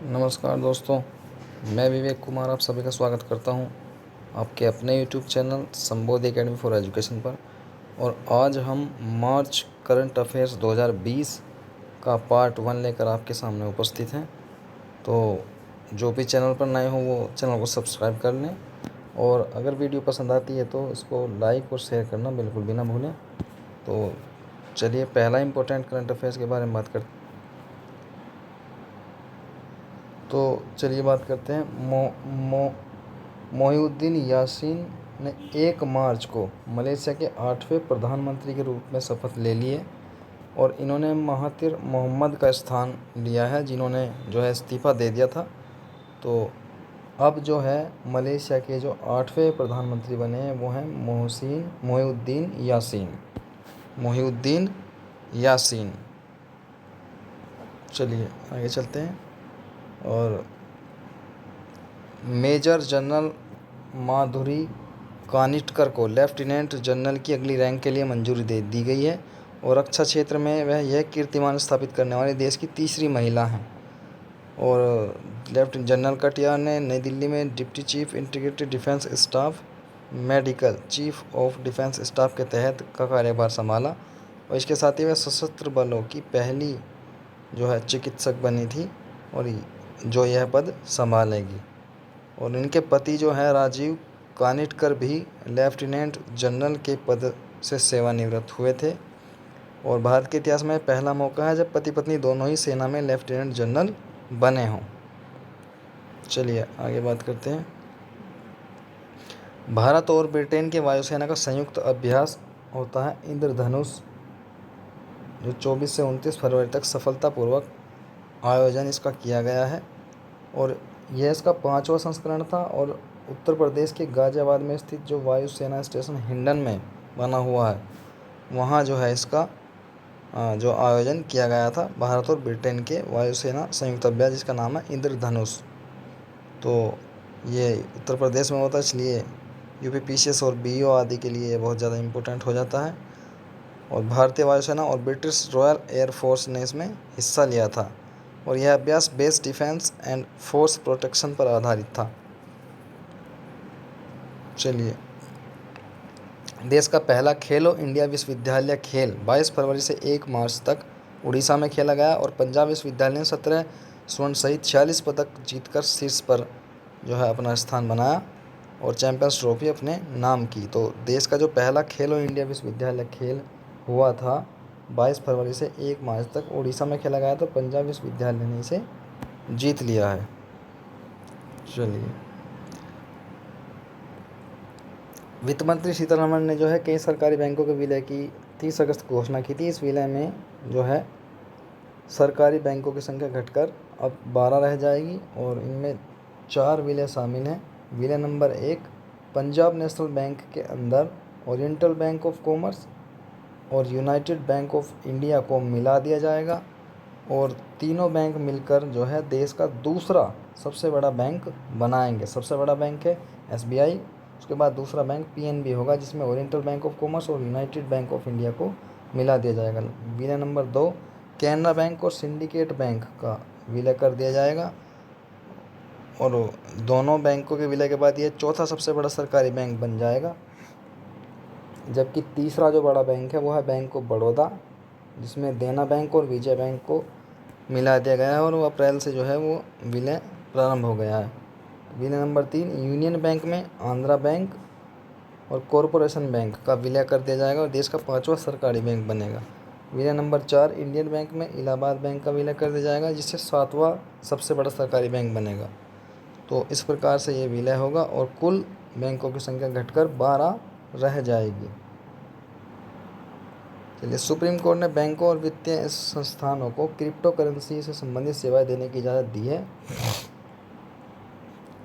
नमस्कार दोस्तों, मैं विवेक कुमार आप सभी का स्वागत करता हूं आपके अपने YouTube channel Sambodhi academy for education पर। और आज हम मार्च करंट अफेयर्स 2020 का पार्ट 1 लेकर आपके सामने उपस्थित हैं। तो जो भी चैनल पर नए हों वो चैनल को सब्सक्राइब कर लें, और अगर वीडियो पसंद आती है तो इसको लाइक और शेयर करना बिल्कुल भी ना भूलें। तो चलिए पहला इम्पोर्टेंट करंट अफेयर्स के बारे में बात करते हैं। तो चलिए बात करते हैं। मोहिउद्दीन यासीन ने 1 मार्च को मलेशिया के 8वें प्रधानमंत्री के रूप में शपथ ले लिए, और इन्होंने महातिर मोहम्मद का स्थान लिया है, जिन्होंने जो है इस्तीफ़ा दे दिया था। तो अब जो है मलेशिया के जो 8वें प्रधानमंत्री बने हैं वो हैं मोहिउद्दीन यासीन। चलिए आगे चलते हैं। और मेजर जनरल माधुरी कानिटकर को लेफ्टिनेंट जनरल की अगली रैंक के लिए मंजूरी दे दी गई है, और रक्षा क्षेत्र में वह यह कीर्तिमान स्थापित करने वाली देश की तीसरी महिला हैं। और लेफ्टिनेंट जनरल कटियार ने नई दिल्ली में deputy chief integrated defence staff medical chief of defence staff के तहत का कार्यभार संभाला, और इसके साथ ही वह सशस्त्र बलों की पहली जो है चिकित्सक बनी थी, और जो यह पद संभालेगी। और इनके पति जो हैं राजीव कानिटकर भी लेफ्टिनेंट जनरल के पद से सेवानिवृत्त हुए थे, और भारत के इतिहास में पहला मौका है जब पति पत्नी दोनों ही सेना में लेफ्टिनेंट जनरल बने हों। चलिए आगे बात करते हैं। भारत और ब्रिटेन के वायुसेना का संयुक्त अभ्यास होता है इंद्रधनुष, जो 24 से 29 फरवरी तक सफलतापूर्वक आयोजन इसका किया गया है, और यह इसका 5वां संस्करण था। और उत्तर प्रदेश के गाज़ियाबाद में स्थित जो वायुसेना स्टेशन हिंडन में बना हुआ है, वहाँ जो है इसका जो आयोजन किया गया था भारत और ब्रिटेन के वायुसेना संयुक्त अभ्यास, जिसका नाम है इंद्रधनुष। तो ये उत्तर प्रदेश में होता है, इसलिए यूपीपीसीएस और बीओ आदि के लिए बहुत ज़्यादा इम्पोर्टेंट हो जाता है। और भारतीय वायुसेना और ब्रिटिश रॉयल एयर फोर्स ने इसमें हिस्सा लिया था, और यह अभ्यास base defence and force protection पर आधारित था। चलिए, देश का पहला खेलो इंडिया विश्वविद्यालय खेल 22 फरवरी से 1 मार्च तक उड़ीसा में खेला गया, और पंजाब विश्वविद्यालय ने 17 स्वर्ण सहित 46 पदक जीतकर शीर्ष पर जो है अपना स्थान बनाया, और चैंपियंस ट्रॉफी अपने नाम की। तो देश का जो पहला खेलो इंडिया विश्वविद्यालय खेल हुआ था 22 फरवरी से 1 मार्च तक उड़ीसा में खेला गया, तो पंजाब विश्वविद्यालय ने इसे जीत लिया है। चलिए, वित्त मंत्री सीतारमण ने जो है कई सरकारी बैंकों के विलय की 30 अगस्त को घोषणा की थी। इस विलय में जो है सरकारी बैंकों की संख्या घटकर अब 12 रह जाएगी, और इनमें 4 विलय शामिल हैं। विलय नंबर 1, पंजाब नेशनल बैंक के अंदर ओरिएंटल बैंक ऑफ कॉमर्स और यूनाइटेड बैंक ऑफ इंडिया को मिला दिया जाएगा, और तीनों बैंक मिलकर जो है देश का दूसरा सबसे बड़ा बैंक बनाएंगे। सबसे बड़ा बैंक है एसबीआई, उसके बाद दूसरा बैंक पीएनबी होगा, जिसमें ओरिएंटल बैंक ऑफ कॉमर्स और यूनाइटेड बैंक ऑफ इंडिया को मिला दिया जाएगा। विलय नंबर 2, कैनरा बैंक और सिंडिकेट बैंक का विलय कर दिया जाएगा, और दोनों बैंकों के विलय के बाद ये चौथा सबसे बड़ा सरकारी बैंक बन जाएगा। जबकि तीसरा जो बड़ा बैंक है वो है बैंक ऑफ बड़ौदा, जिसमें देना बैंक और विजय बैंक को मिला दिया गया है, और वो अप्रैल से जो है वो विलय प्रारंभ हो गया है। विलय नंबर 3, यूनियन बैंक में आंध्रा बैंक और कॉरपोरेशन बैंक का विलय कर दिया जाएगा, और देश का 5वां सरकारी बैंक बनेगा। विलय नंबर 4, इंडियन बैंक में इलाहाबाद बैंक का विलय कर दिया जाएगा, जिससे 7वां सबसे बड़ा सरकारी बैंक बनेगा। तो इस प्रकार से ये विलय होगा, और कुल बैंकों की संख्या घटकर 12 रह जाएगी। चलिए, सुप्रीम कोर्ट ने बैंकों और वित्तीय संस्थानों को क्रिप्टो करेंसी से संबंधित सेवाएं देने की इजाज़त दी है।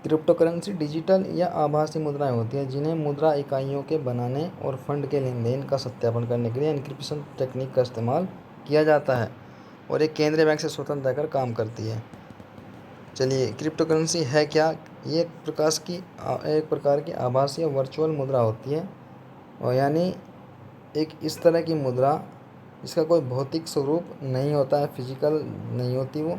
क्रिप्टो करेंसी डिजिटल या आभासी मुद्राएं होती हैं, जिन्हें मुद्रा इकाइयों के बनाने और फंड के लेन देन का सत्यापन करने के लिए एन्क्रिप्शन तकनीक का इस्तेमाल किया जाता है, और एक केंद्रीय बैंक से स्वतंत्र रहकर काम करती है। चलिए, क्रिप्टो करेंसी है क्या? ये एक प्रकार की आभासी या वर्चुअल मुद्रा होती है, और यानी एक इस तरह की मुद्रा जिसका कोई भौतिक स्वरूप नहीं होता है, फिजिकल नहीं होती वो,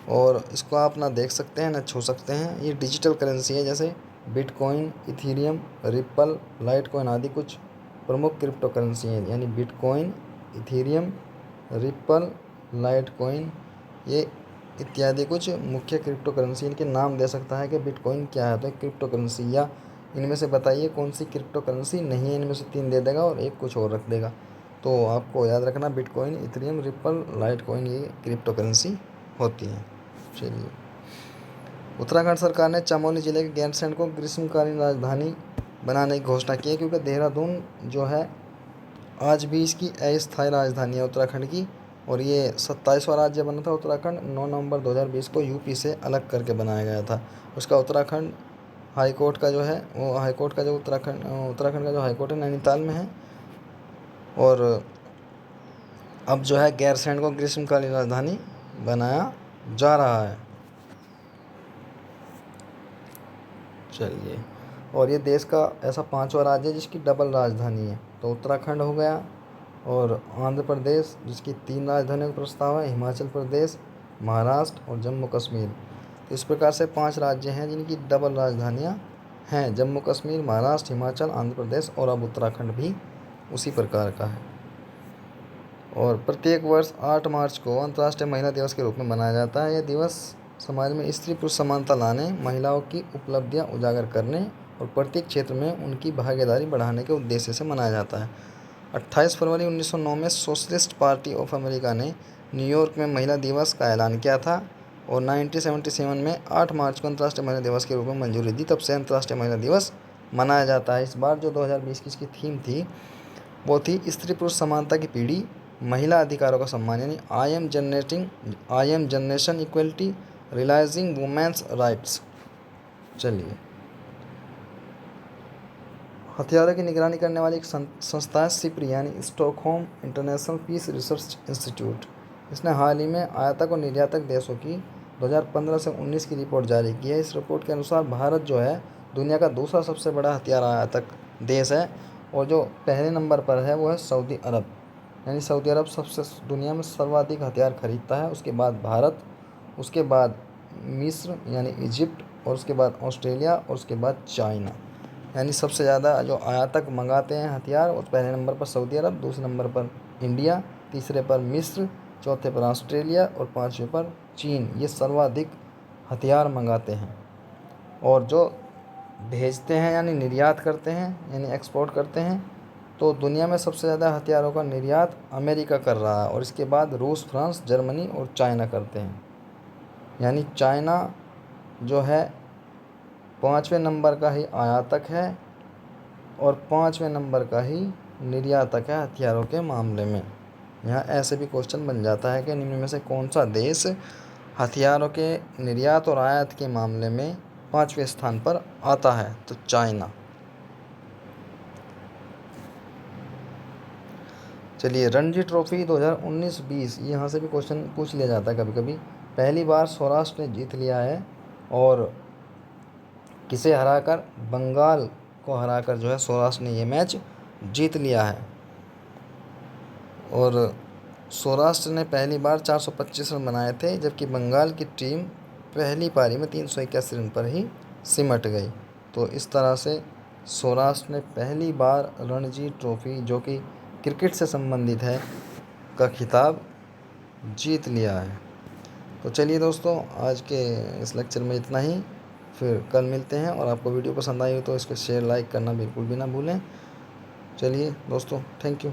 और इसको आप ना देख सकते हैं ना छू सकते हैं। ये डिजिटल करेंसी है, जैसे बिटकॉइन, इथीरियम, रिप्पल, लाइटकॉइन आदि कुछ प्रमुख क्रिप्टो करेंसी हैं। यानी बिटकॉइन, इथीरियम, रिप्पल, लाइटकॉइन, ये इत्यादि कुछ मुख्य क्रिप्टो करेंसी। इनके नाम दे सकता है कि बिटकॉइन क्या है तो एक क्रिप्टो करेंसी, या इनमें से बताइए कौन सी क्रिप्टो करेंसी नहीं है। इनमें से 3 दे देगा और एक कुछ और रख देगा। तो आपको याद रखना बिटकॉइन, इथेरियम, रिप्पल, लाइटकॉइन ये क्रिप्टो करेंसी होती हैं। चलिए, उत्तराखंड सरकार ने चमोली जिले के गैरसैंण को ग्रीष्मकालीन राजधानी बनाने की घोषणा की है, क्योंकि देहरादून जो है आज भी इसकी अस्थायी राजधानी है उत्तराखंड की। और ये 27वां राज्य बना था उत्तराखंड। 9 नवंबर 2020 को यूपी से अलग करके बनाया गया था। उसका उत्तराखंड हाईकोर्ट का जो है वो हाईकोर्ट का जो उत्तराखंड का जो हाईकोर्ट है नैनीताल में है। और अब जो है गैरसैंण को ग्रीष्मकालीन राजधानी बनाया जा रहा है। चलिए, और ये देश का ऐसा 5वां राज्य है जिसकी डबल राजधानी है। तो उत्तराखंड हो गया, और आंध्र प्रदेश जिसकी 3 राजधानियों का प्रस्ताव है, हिमाचल प्रदेश, महाराष्ट्र और जम्मू कश्मीर। तो इस प्रकार से 5 राज्य हैं जिनकी डबल राजधानियाँ हैं, जम्मू कश्मीर, महाराष्ट्र, हिमाचल, आंध्र प्रदेश और अब उत्तराखंड भी उसी प्रकार का है। और प्रत्येक वर्ष 8 मार्च को अंतर्राष्ट्रीय महिला दिवस के रूप में मनाया जाता है। यह दिवस समाज में स्त्री पुरुष समानता लाने, महिलाओं की उपलब्धियां उजागर करने और प्रत्येक क्षेत्र में उनकी भागीदारी बढ़ाने के उद्देश्य से मनाया जाता है। 28 फरवरी 1909 में सोशलिस्ट पार्टी ऑफ अमेरिका ने न्यूयॉर्क में महिला दिवस का ऐलान किया था, और 1977 में 8 मार्च को अंतर्राष्ट्रीय महिला दिवस के रूप में मंजूरी दी। तब से अंतर्राष्ट्रीय महिला दिवस मनाया जाता है। इस बार जो 2020 की इसकी थीम थी वो थी स्त्री पुरुष समानता की पीढ़ी, महिला अधिकारों का सम्मान, यानी I am generation equality, realising women's rights. चलिए, हथियारों की निगरानी करने वाली एक संस्था है सिप्री, यानी Stockholm International Peace Research Institute. इसने हाल ही में आयातक और निर्यातक देशों की 2015 से 19 की रिपोर्ट जारी की है। इस रिपोर्ट के अनुसार भारत जो है दुनिया का दूसरा सबसे बड़ा हथियार आयातक देश है, और जो पहले नंबर पर है वो है सऊदी अरब। यानी सऊदी अरब सबसे दुनिया में सर्वाधिक हथियार खरीदता है। उसके बाद भारत, उसके बाद मिस्र यानी इजिप्ट, और उसके बाद ऑस्ट्रेलिया, और उसके बाद चाइना। यानी सबसे ज़्यादा जो आयातक मंगाते हैं हथियार, वो पहले नंबर पर सऊदी अरब, दूसरे नंबर पर इंडिया, तीसरे पर मिस्र, चौथे पर ऑस्ट्रेलिया और 5वें पर चीन। ये सर्वाधिक हथियार मंगाते हैं। और जो भेजते हैं यानी निर्यात करते हैं यानी एक्सपोर्ट करते हैं, तो दुनिया में सबसे ज़्यादा हथियारों का निर्यात अमेरिका कर रहा है, और इसके बाद रूस, फ्रांस, जर्मनी और चाइना करते हैं। यानी चाइना जो है 5वें नंबर का ही आयातक है और 5वें नंबर का ही निर्यातक है हथियारों के मामले में। यहाँ ऐसे भी क्वेश्चन बन जाता है कि निम्न में से कौन सा देश हथियारों के निर्यात और आयात के मामले में 5वें स्थान पर आता है, तो चाइना। चलिए, रणजी ट्रॉफी 2019-20 यहाँ से भी क्वेश्चन पूछ लिया जाता है कभी कभी। पहली बार सौराष्ट्र ने जीत लिया है, और किसे हराकर? बंगाल को हराकर जो है सौराष्ट्र ने ये मैच जीत लिया है। और सौराष्ट्र ने पहली बार 425 रन बनाए थे, जबकि बंगाल की टीम पहली पारी में 381 रन पर ही सिमट गई। तो इस तरह से सौराष्ट्र ने पहली बार रणजी ट्रॉफी, जो कि क्रिकेट से संबंधित है, का खिताब जीत लिया है। तो चलिए दोस्तों, आज के इस लेक्चर में इतना ही। फिर कल मिलते हैं, और आपको वीडियो पसंद आई हो तो इसको शेयर लाइक करना बिल्कुल भी ना भूलें। चलिए दोस्तों, थैंक यू।